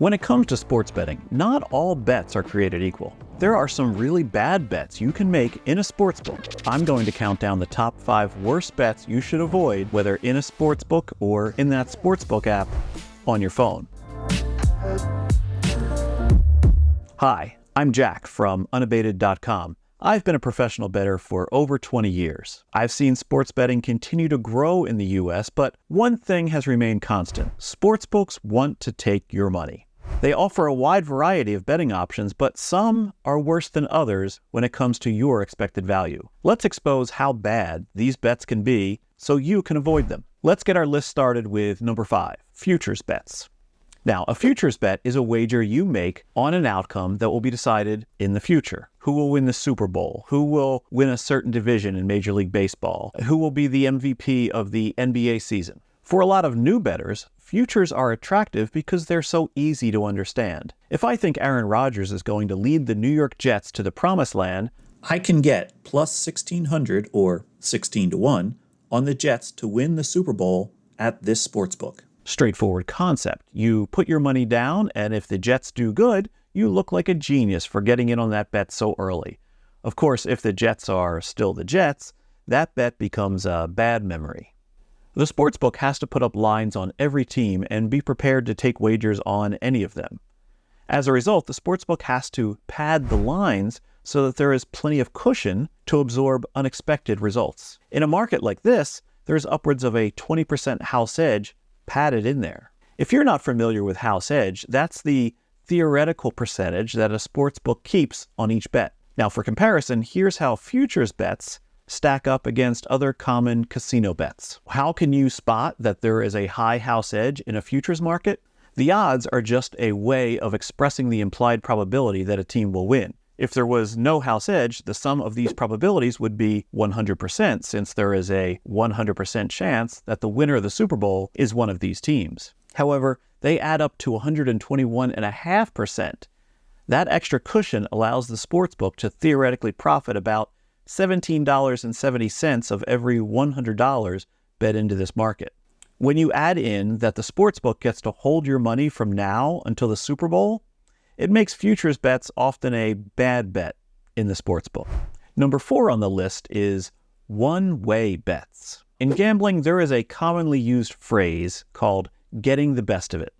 When it comes to sports betting, not all bets are created equal. There are some really bad bets you can make in a sportsbook. I'm going to count down the top 5 worst bets you should avoid, whether in a sportsbook or in that sportsbook app on your phone. Hi, I'm Jack from Unabated.com. I've been a professional bettor for over 20 years. I've seen sports betting continue to grow in the US, but one thing has remained constant. Sportsbooks want to take your money. They offer a wide variety of betting options, but some are worse than others when it comes to your expected value. Let's expose how bad these bets can be so you can avoid them. Let's get our list started with number 5, futures bets. Now, a futures bet is a wager you make on an outcome that will be decided in the future. Who will win the Super Bowl? Who will win a certain division in Major League Baseball? Who will be the MVP of the NBA season? For a lot of new bettors, futures are attractive because they're so easy to understand. If I think Aaron Rodgers is going to lead the New York Jets to the promised land, I can get plus 1,600 or 16-1 on the Jets to win the Super Bowl at this sportsbook. Straightforward concept. You put your money down, and if the Jets do good, you look like a genius for getting in on that bet so early. Of course, if the Jets are still the Jets, that bet becomes a bad memory. The sportsbook has to put up lines on every team and be prepared to take wagers on any of them. As a result, the sportsbook has to pad the lines so that there is plenty of cushion to absorb unexpected results. In a market like this, there's upwards of a 20% house edge padded in there. If you're not familiar with house edge, that's the theoretical percentage that a sportsbook keeps on each bet. Now, for comparison, here's how futures bets stack up against other common casino bets. How can you spot that there is a high house edge in a futures market? The odds are just a way of expressing the implied probability that a team will win. If there was no house edge, the sum of these probabilities would be 100%, since there is a 100% chance that the winner of the Super Bowl is one of these teams. However, they add up to 121.5%. That extra cushion allows the sportsbook to theoretically profit about $17.70 of every $100 bet into this market. When you add in that the sportsbook gets to hold your money from now until the Super Bowl, it makes futures bets often a bad bet in the sportsbook. Number 4 on the list is one-way bets. In gambling, there is a commonly used phrase called getting the best of it.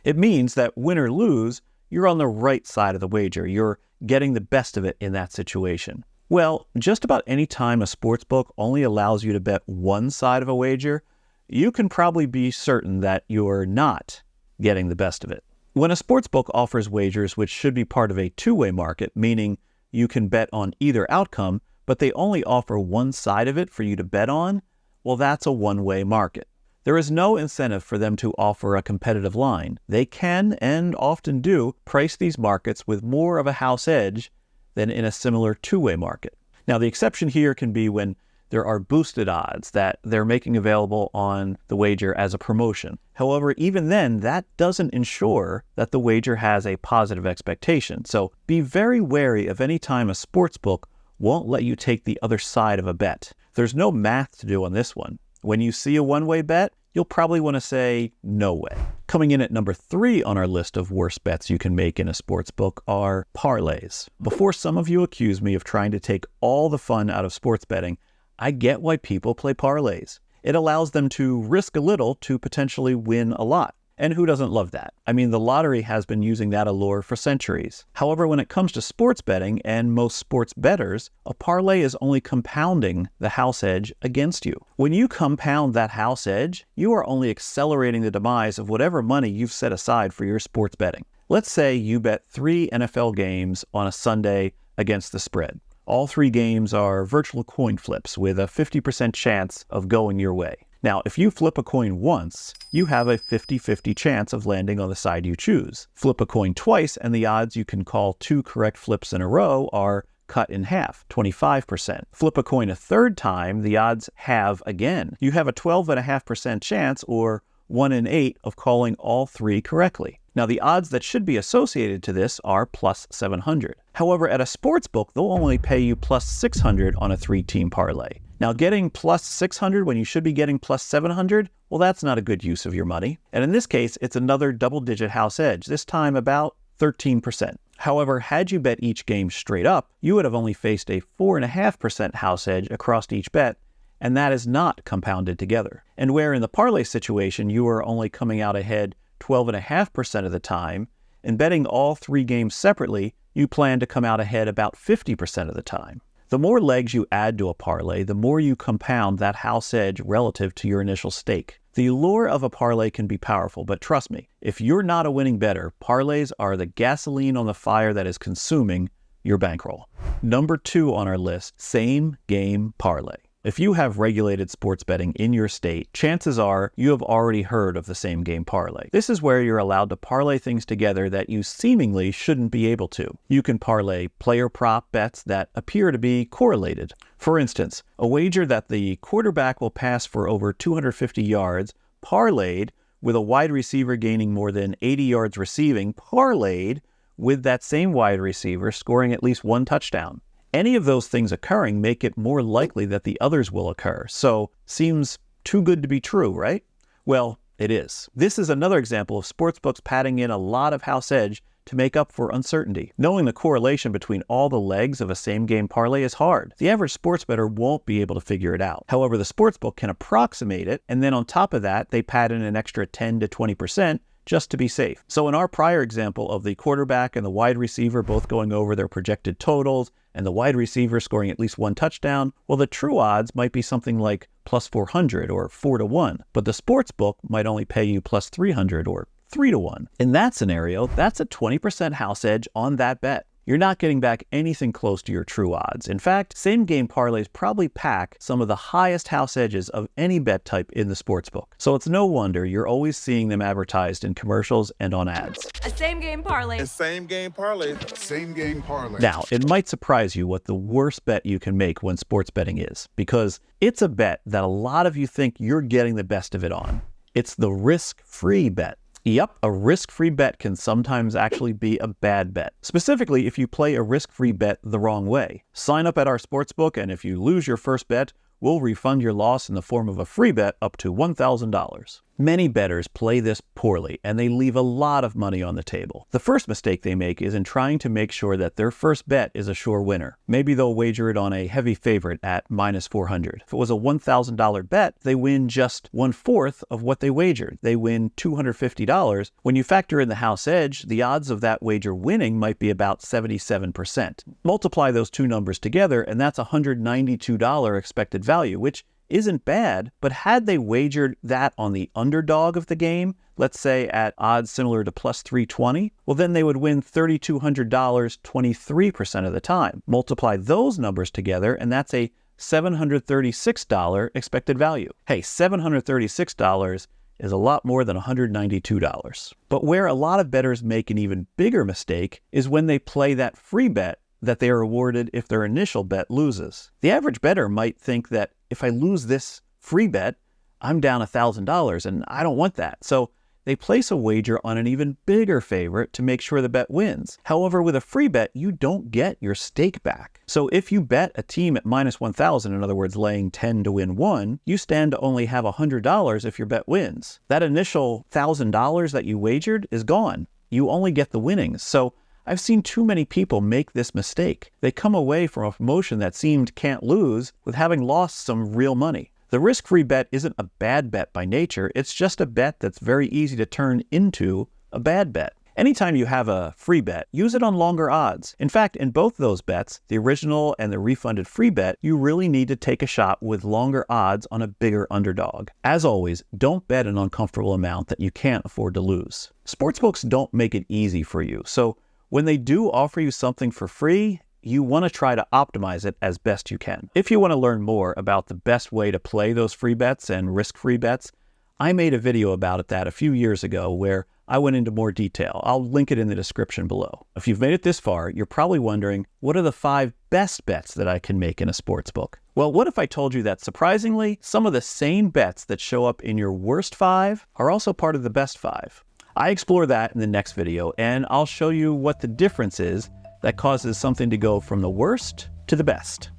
It means that win or lose, you're on the right side of the wager. You're getting the best of it in that situation. Well, just about any time a sportsbook only allows you to bet one side of a wager, you can probably be certain that you're not getting the best of it. When a sportsbook offers wagers which should be part of a two-way market, meaning you can bet on either outcome, but they only offer one side of it for you to bet on, well, that's a one-way market. There is no incentive for them to offer a competitive line. They can, and often do, price these markets with more of a house edge than in a similar two-way market. Now, the exception here can be when there are boosted odds that they're making available on the wager as a promotion. However, even then, that doesn't ensure that the wager has a positive expectation. So be very wary of any time a sportsbook won't let you take the other side of a bet. There's no math to do on this one. When you see a one-way bet, you'll probably want to say, no way. Coming in at number 3 on our list of worst bets you can make in a sportsbook are parlays. Before some of you accuse me of trying to take all the fun out of sports betting, I get why people play parlays. It allows them to risk a little to potentially win a lot. And who doesn't love that? I mean, the lottery has been using that allure for centuries. However, when it comes to sports betting and most sports bettors, a parlay is only compounding the house edge against you. When you compound that house edge, you are only accelerating the demise of whatever money you've set aside for your sports betting. Let's say you bet 3 NFL games on a Sunday against the spread. All 3 games are virtual coin flips with a 50% chance of going your way. Now, if you flip a coin once, you have a 50-50 chance of landing on the side you choose. Flip a coin twice, and the odds you can call 2 correct flips in a row are cut in half, 25%. Flip a coin a third time, the odds halve again. You have a 12.5% chance, or 1 in 8, of calling all 3 correctly. Now, the odds that should be associated to this are plus 700. However, at a sportsbook, they'll only pay you plus 600 on a 3-team parlay. Now, getting plus 600 when you should be getting plus 700, well, that's not a good use of your money. And in this case, it's another double-digit house edge, this time about 13%. However, had you bet each game straight up, you would have only faced a 4.5% house edge across each bet, and that is not compounded together. And where in the parlay situation, you are only coming out ahead 12.5% of the time, and betting all 3 games separately, you plan to come out ahead about 50% of the time. The more legs you add to a parlay, the more you compound that house edge relative to your initial stake. The allure of a parlay can be powerful, but trust me, if you're not a winning bettor, parlays are the gasoline on the fire that is consuming your bankroll. Number 2 on our list, same game parlay. If you have regulated sports betting in your state, chances are you have already heard of the same game parlay. This is where you're allowed to parlay things together that you seemingly shouldn't be able to. You can parlay player prop bets that appear to be correlated. For instance, a wager that the quarterback will pass for over 250 yards, parlayed with a wide receiver gaining more than 80 yards receiving, parlayed with that same wide receiver scoring at least 1 touchdown. Any of those things occurring make it more likely that the others will occur. So, seems too good to be true, right? Well, it is. This is another example of sportsbooks padding in a lot of house edge to make up for uncertainty. Knowing the correlation between all the legs of a same-game parlay is hard. The average sports bettor won't be able to figure it out. However, the sportsbook can approximate it, and then on top of that, they pad in an extra 10 to 20% just to be safe. So in our prior example of the quarterback and the wide receiver both going over their projected totals, and the wide receiver scoring at least 1 touchdown, well, the true odds might be something like plus 400 or 4-1, but the sports book might only pay you plus 300 or 3-1. In that scenario, that's a 20% house edge on that bet. You're not getting back anything close to your true odds. In fact, same-game parlays probably pack some of the highest house edges of any bet type in the sportsbook. So it's no wonder you're always seeing them advertised in commercials and on ads. A same-game parlay. A same-game parlay. Same-game parlay. Now, it might surprise you what the worst bet you can make when sports betting is, because it's a bet that a lot of you think you're getting the best of it on. It's the risk-free bet. Yep, a risk-free bet can sometimes actually be a bad bet, specifically if you play a risk-free bet the wrong way. Sign up at our sportsbook, and if you lose your first bet, we'll refund your loss in the form of a free bet up to $1,000. Many bettors play this poorly, and they leave a lot of money on the table. The first mistake they make is in trying to make sure that their first bet is a sure winner. Maybe they'll wager it on a heavy favorite at minus 400. If it was a $1,000 bet, they win just 1/4 of what they wagered. They win $250. When you factor in the house edge, the odds of that wager winning might be about 77%. Multiply those two numbers together, and that's $192 expected value, which isn't bad, but had they wagered that on the underdog of the game, let's say at odds similar to plus 320, well then they would win $3,200 23% of the time. Multiply those numbers together, and that's a $736 expected value. Hey, $736 is a lot more than $192. But where a lot of bettors make an even bigger mistake is when they play that free bet that they are awarded if their initial bet loses. The average bettor might think that if I lose this free bet, I'm down $1,000 and I don't want that. So they place a wager on an even bigger favorite to make sure the bet wins. However, with a free bet, you don't get your stake back. So if you bet a team at minus 1,000, in other words, laying 10 to win 1, you stand to only have $100 if your bet wins. That initial $1,000 that you wagered is gone. You only get the winnings. So I've seen too many people make this mistake. They come away from a promotion that seemed can't lose with having lost some real money. The risk-free bet isn't a bad bet by nature, it's just a bet that's very easy to turn into a bad bet. Anytime you have a free bet, use it on longer odds. In fact, in both those bets, the original and the refunded free bet, you really need to take a shot with longer odds on a bigger underdog. As always, don't bet an uncomfortable amount that you can't afford to lose. Sportsbooks don't make it easy for you, so when they do offer you something for free, you want to try to optimize it as best you can. If you want to learn more about the best way to play those free bets and risk-free bets, I made a video about that a few years ago where I went into more detail. I'll link it in the description below. If you've made it this far, you're probably wondering, what are the 5 best bets that I can make in a sports book? Well, what if I told you that surprisingly, some of the same bets that show up in your worst 5 are also part of the best 5? I explore that in the next video, and I'll show you what the difference is that causes something to go from the worst to the best.